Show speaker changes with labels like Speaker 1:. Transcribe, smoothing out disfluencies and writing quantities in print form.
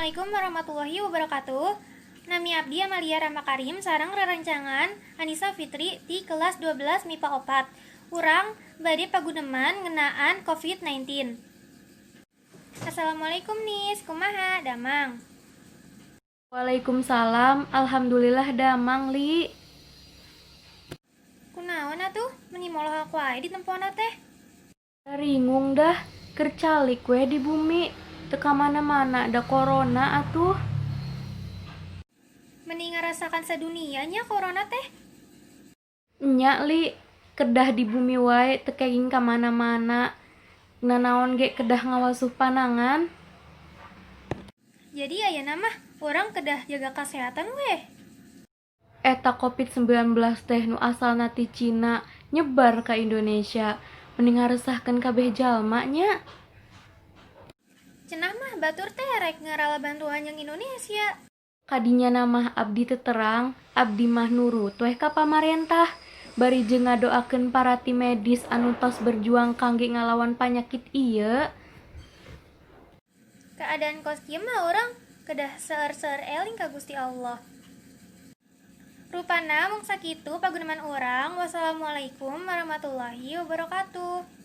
Speaker 1: Assalamualaikum warahmatullahi wabarakatuh. Nami abdi Amalia Rama Karim sareng rerencangan Anissa Fitri di kelas 12 MIPA 4. Urang bade paguneman ngenaan COVID-19. Assalamualaikum Nis, kumaha damang?
Speaker 2: Waalaikumsalam, alhamdulillah damang li.
Speaker 1: Kunaon atuh menimoloh aku ae di tempona teh?
Speaker 2: Ringung dah, kercalik we di bumi. Teka mana-mana ada corona atuh.
Speaker 1: Mending ngarasakan sedunianya corona teh.
Speaker 2: Nya li, kedah di bumi wae tekeging ka mana-mana. Nanaon ge kedah ngawasuh panangan.
Speaker 1: Jadi aya mah orang kedah jaga kesehatan weh.
Speaker 2: Eta COVID-19 teh nu asalna ti Cina nyebar ka Indonesia. Mending ngaresahkeun kabeh jalma nya.
Speaker 1: Cenah mah batur teh rek ngarala bantuan yang Indonesia.
Speaker 2: Kadinya nama abdi teterang, abdi mah nurut weh ka pamarentah. Bari jeung ngadoakeun para tim medis anu tos berjuang kangge ngalawan panyakit ieu.
Speaker 1: Keadaan kos kieu mah orang kedah seueur-seueur eling ka Gusti Allah. Rupana mung sakitu paguneman urang. Wassalamualaikum warahmatullahi wabarakatuh.